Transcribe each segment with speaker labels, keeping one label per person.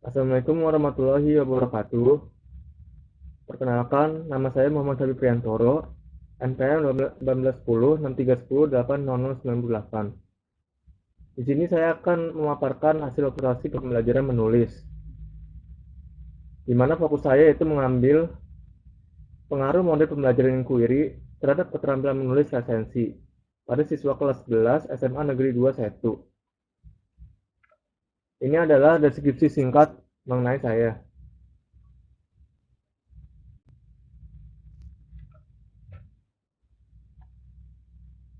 Speaker 1: Assalamualaikum warahmatullahi wabarakatuh. Perkenalkan, nama saya Muhammad Habib Priantoro, NPM 1910 6310 809098. Di sini saya akan memaparkan hasil observasi pembelajaran menulis, di mana fokus saya yaitu mengambil pengaruh model pembelajaran inquiry terhadap keterampilan menulis resensi pada siswa kelas 11 SMA Negeri 2 Setu. Ini adalah deskripsi singkat mengenai saya.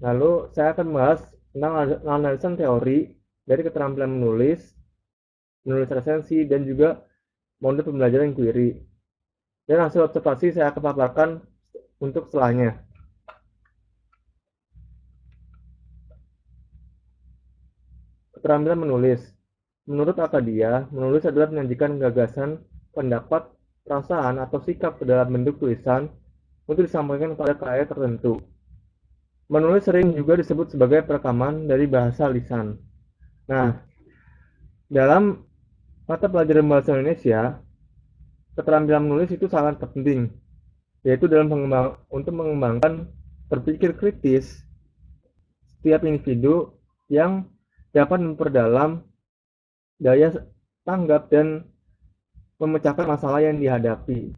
Speaker 1: Lalu saya akan membahas tentang analisis teori dari keterampilan menulis resensi, dan juga model pembelajaran inquiry. Dan hasil observasi saya akan paparkan untuk setelahnya. Keterampilan menulis. Menurut Akadia, menulis adalah menyajikan gagasan, pendapat, perasaan, atau sikap ke dalam bentuk tulisan untuk disampaikan kepada klien tertentu. Menulis sering juga disebut sebagai perekaman dari bahasa lisan. Nah, dalam mata pelajaran bahasa Indonesia, keterampilan menulis itu sangat penting, yaitu untuk mengembangkan berpikir kritis setiap individu yang dapat memperdalam daya tanggap dan memecahkan masalah yang dihadapi.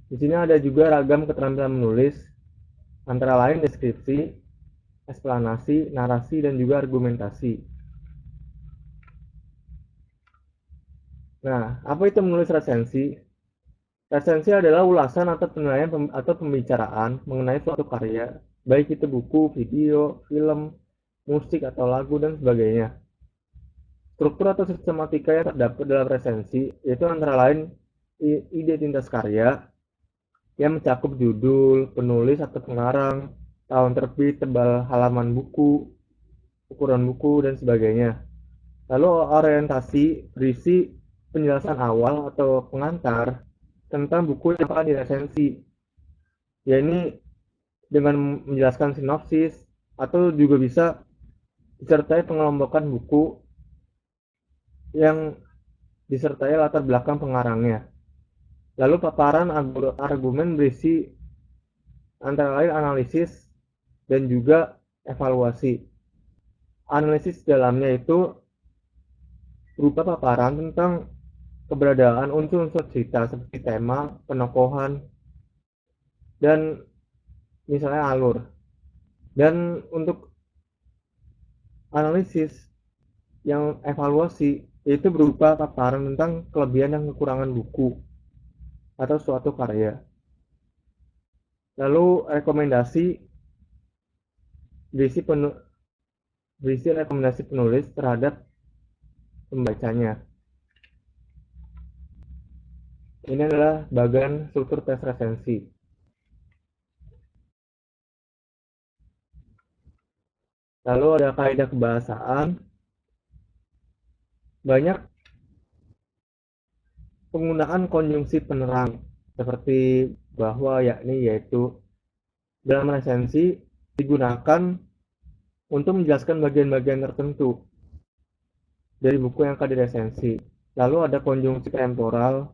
Speaker 1: Di sini ada juga ragam keterampilan menulis, antara lain deskripsi, eksplanasi, narasi, dan juga argumentasi. Nah, apa itu menulis resensi? Resensi adalah ulasan atau penilaian atau pembicaraan mengenai suatu karya, baik itu buku, video, film, musik, atau lagu, dan sebagainya. Struktur atau sistematika yang terdapat dalam resensi yaitu antara lain identitas karya yang mencakup judul, penulis atau pengarang, tahun terbit, tebal halaman buku, ukuran buku, dan sebagainya. Lalu orientasi berisi penjelasan awal atau pengantar tentang buku yang akan diresensi, yakni dengan menjelaskan sinopsis, atau juga bisa disertai pengelompokan buku yang disertai latar belakang pengarangnya. Lalu paparan argumen berisi antara lain analisis dan juga evaluasi. Analisis dalamnya itu berupa paparan tentang keberadaan unsur-unsur cerita seperti tema, penokohan, dan misalnya alur. Dan untuk analisis yang evaluasi itu berupa paparan tentang kelebihan dan kekurangan buku atau suatu karya. Lalu rekomendasi berisi rekomendasi penulis terhadap pembacanya. Ini adalah bagian struktur tes resensi. Lalu ada kaidah kebahasaan. Banyak penggunaan konjungsi penerang seperti bahwa, yakni, yaitu dalam resensi digunakan untuk menjelaskan bagian-bagian tertentu dari buku yang akan diresensi. Lalu ada konjungsi temporal,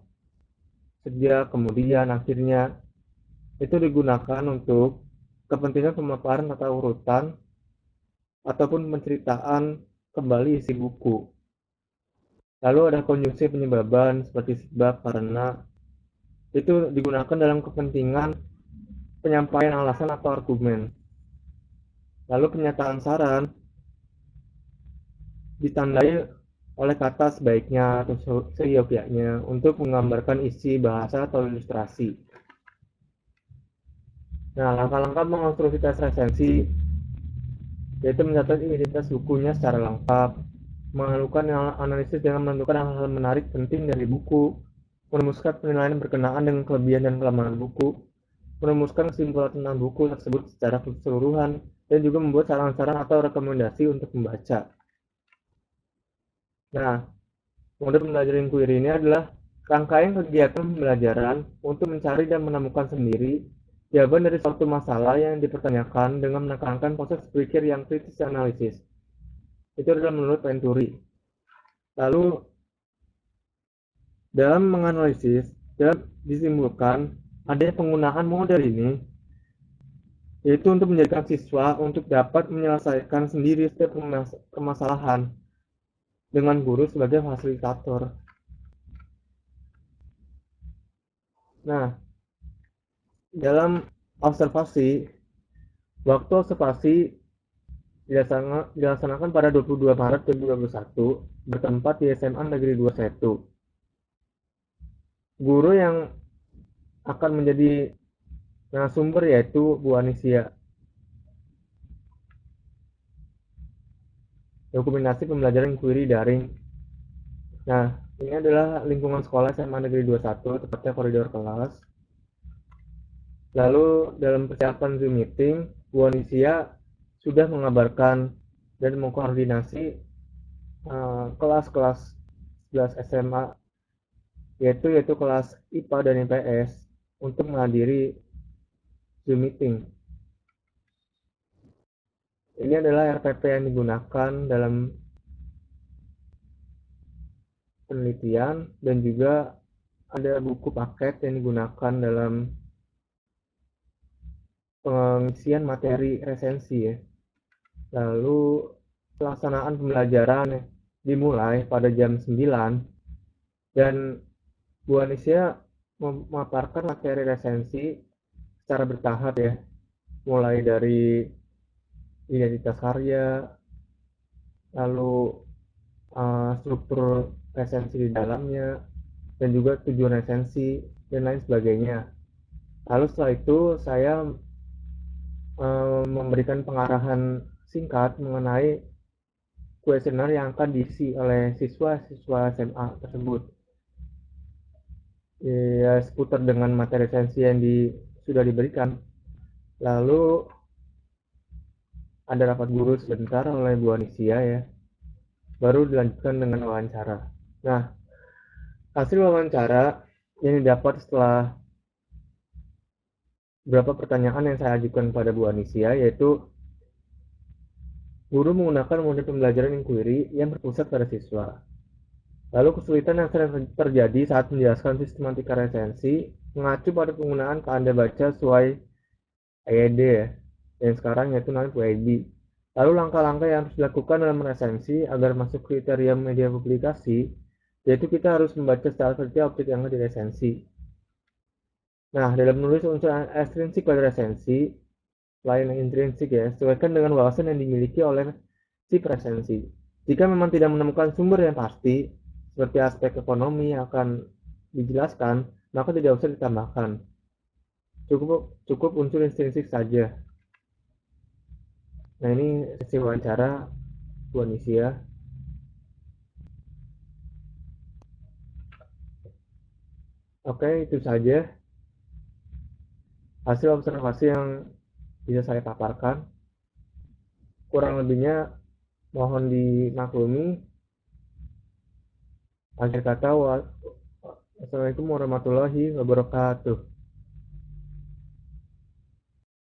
Speaker 1: sejak, kemudian, akhirnya. Itu digunakan untuk kepentingan pemaparan atau urutan ataupun penceritaan kembali isi buku. Lalu ada konjungsi penyebaban seperti sebab, karena. Itu digunakan dalam kepentingan penyampaian alasan atau argumen. Lalu pernyataan saran ditandai oleh kata sebaiknya atau seyogyanya untuk menggambarkan isi bahasa atau ilustrasi. Nah, langkah-langkah mengonstruksi tes resensi yaitu mencatat identitas bukunya secara lengkap, melakukan analisis dengan menentukan hal-hal menarik penting dari buku, merumuskan penilaian berkenaan dengan kelebihan dan kelemahan buku, merumuskan kesimpulan tentang buku tersebut secara keseluruhan, dan juga membuat saran-saran atau rekomendasi untuk membaca. Nah, model pembelajaran inquiry ini adalah rangkaian kegiatan pembelajaran untuk mencari dan menemukan sendiri jawaban dari suatu masalah yang dipertanyakan dengan menekankan proses berpikir yang kritis dan analisis. Itu adalah menurut Venturi. Lalu dalam menganalisis, dalam disimpulkan adanya penggunaan model ini yaitu untuk menjadikan siswa untuk dapat menyelesaikan sendiri setiap permasalahan dengan guru sebagai fasilitator. Nah, dalam observasi, waktu observasi dilaksanakan pada 22 Maret 2021 bertempat di SMA Negeri 21. Guru yang akan menjadi narasumber yaitu Bu Anisia. Dokumentasi pembelajaran inquiry daring. Nah, ini adalah lingkungan sekolah SMA Negeri 21, tepatnya koridor kelas. Lalu dalam persiapan Zoom meeting, Bu Anisia sudah mengabarkan dan mengkoordinasi kelas-kelas 11 SMA yaitu kelas IPA dan IPS untuk menghadiri Zoom meeting. Ini adalah RPP yang digunakan dalam penelitian dan juga ada buku paket yang digunakan dalam pengisian materi resensi ya. Lalu pelaksanaan pembelajaran dimulai pada jam 9 dan Bu Anisia memaparkan materi resensi secara bertahap ya, mulai dari identitas karya, lalu struktur resensi di dalamnya, dan juga tujuan resensi, dan lain sebagainya. Lalu setelah itu saya memberikan pengarahan singkat mengenai kuesioner yang akan diisi oleh siswa-siswa SMA tersebut. Ya, seputar dengan materi resensi yang sudah diberikan. Lalu ada rapat guru sebentar oleh Bu Anisia ya. Baru dilanjutkan dengan wawancara. Nah, hasil wawancara yang didapat setelah beberapa pertanyaan yang saya ajukan kepada Bu Anisia, yaitu guru menggunakan model pembelajaran inquiry yang berpusat pada siswa. Lalu kesulitan yang sering terjadi saat menjelaskan sistematika resensi mengacu pada penggunaan tanda baca sesuai EYD ya, yang sekarang yaitu namanya PUED. Lalu langkah-langkah yang harus dilakukan dalam resensi agar masuk kriteria media publikasi, yaitu kita harus membaca secara setiap objek yang ada di resensi. Nah, dalam menulis unsur ekstrinsik pada resensi, selain yang intrinsik ya, sesuaikan dengan wawasan yang dimiliki oleh si resensi. Jika memang tidak menemukan sumber yang pasti, seperti aspek ekonomi yang akan dijelaskan, maka tidak usah ditambahkan. Cukup unsur intrinsik saja. Nah, ini sesi wawancara Bu Anisia. Oke, itu saja hasil observasi yang bisa saya paparkan. Kurang lebihnya mohon dimaklumi. Akhir kata, wassalamualaikum warahmatullahi wabarakatuh.